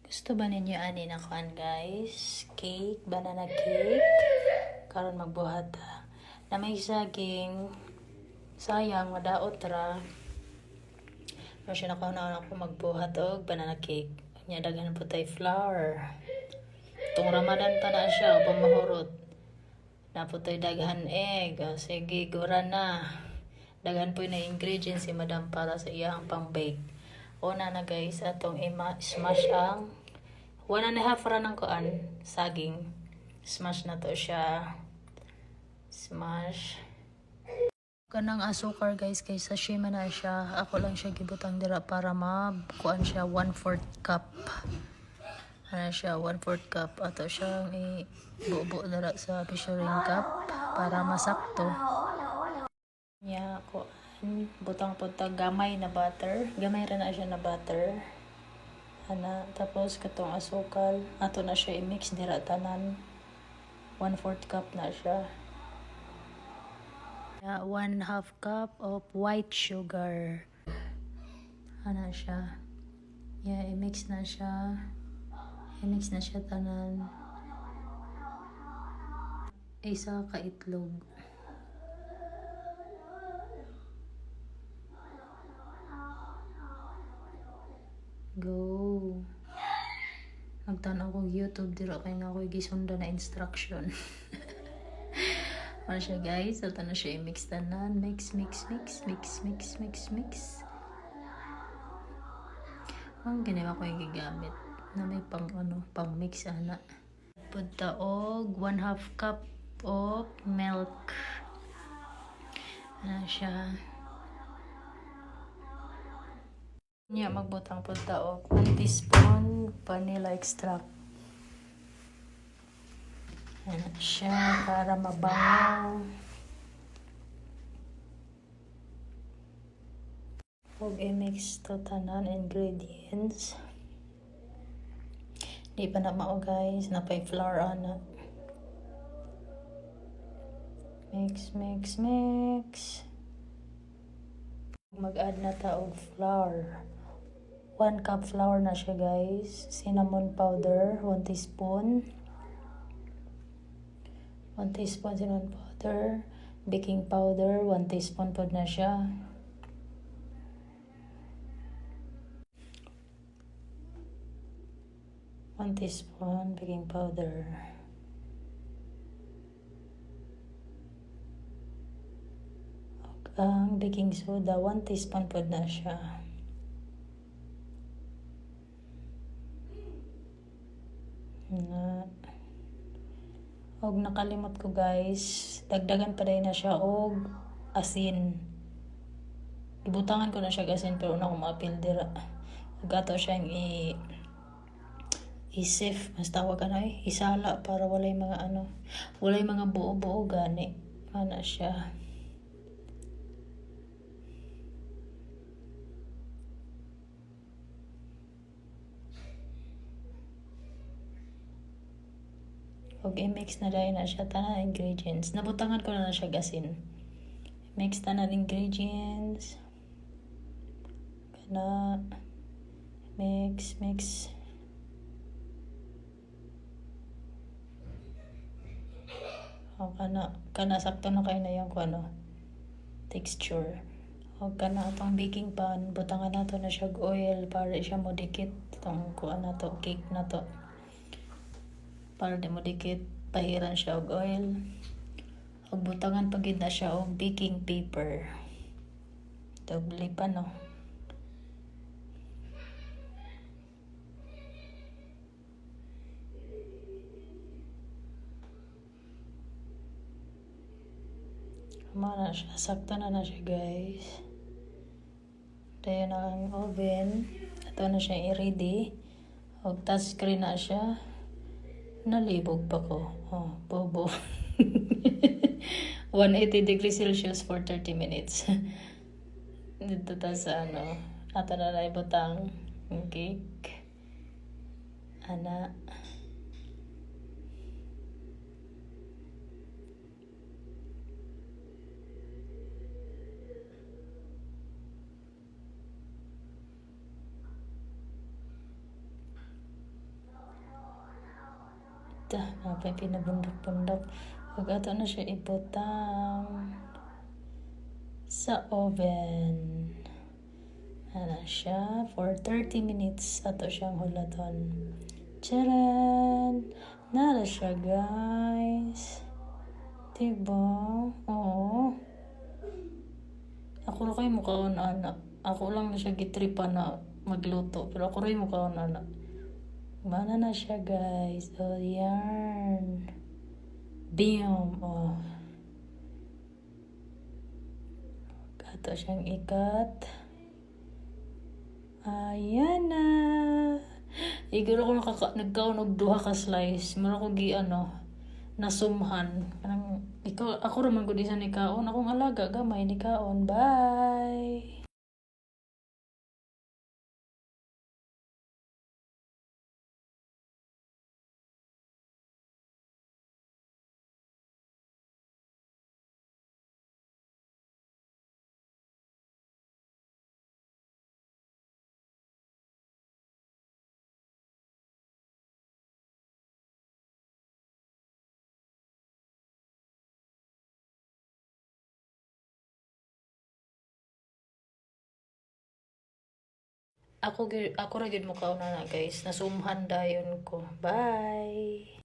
Gusto ba ninyo ani na kuan guys? Cake, banana cake. Karon magbuhat ta. Na may saging. Sayang madaot ra. Pero siya na ako magbuhat og banana cake. Nya daghan po tay flour. Tung Ramadan pa na siya o pamahurot. Naputoy daghan egg. O, sige, gura na. Daghan po na ingredients si madam para sa iyang pang-bake. Una na guys, atong smash ang 1.5 ra ng kuan, saging. Smash na to siya. Smash. Kanang asukar guys, kay sashimi na siya. Ako lang siya gibutang dira para kuan siya 1/4 cup. Ano siya, 1/4 cup. Ato siyang ibubo dira sa measuring cup para masakto. Nya ko butang po ta gamay na butter. Gamay ra na siya na butter. Ana, tapos katong asukal, ato na siya i-mix dira tanan. 1/4 cup na siya. 1/2 cup of white sugar. Ana siya. I-mix na siya. I-mix na siya tanan. Isa ka itlog. Go. Magtanaw ko YouTube dira kay nga ako gisunda na instruction. Ano siya guys? Ito na siya i-mix tanan. Mix. Ang ginawa ko yung gigamit na may pang mix ana. Punta og 1/2 cup of milk. Ano siya? Nya magbutang punta og 1 teaspoon vanilla extract. Ano siya para mabango. Huwag i-mix to tanan ingredients. Di pa na mao guys, napay flour ana. Mix. Mag-add na ta og flour. 1 cup flour na siya guys. Cinnamon powder, 1 teaspoon. 1 teaspoon cinnamon powder. Baking powder, 1 teaspoon pod na siya. One teaspoon baking powder. Ang baking soda, 1 teaspoon pod na siya. Og nakalimot ko guys, dagdagan pa rin na siya og asin. Ibutangan ko na siya asin pero una ko maapil dira. Ug ato siyang i-sift, mas tawag ka na isala para walay mga buo-buo gani. Ana siya. Og i-mix na dahil na siya tanan ingredients. Nabutangan ko na siya gasin. Mix tanan ingredients. Kana mix. O kana sakto na kayo na yung texture. O kana atong baking pan, butangan nato na siya oil para siya mo dikit itong cake na to. Para di mo dikit, pahiran siya og oil. Og butangan pagid na siya og baking paper. Doble pa no. Mana siya, sakto na siya guys. Dayon na ang oven. Ito na siya i-ready. Og touchscreen na siya. Nalibog pa ko. Oh, bobo. 180 degrees Celsius for 30 minutes. Dito ta sa ato na naibutang cake. Ana. Napay pinabundok-bundok. Huwag ato na siya ibutang sa oven. Ano siya? For 30 minutes ato siyang hulaton. Charan! Nara siya, guys. Diba? Oo. Ako lang kayo mukhaon, anak. Ako lang na siya gitripa na magluto. Pero ako rin mukhaon, anak. Mana na siya, guys. Oh, yan. Bam! Oh. Kato siyang ikat. Ayan na. Iguro ko nagkaon og duha ka slice. Mura ko nasumhan. Kanang ikaw ako ra man gud isa ni kaon. Akong alaga gamay ni kaon. Bye. Ako ra gid mo kaon na guys. Nasumhan dayon ko. Bye.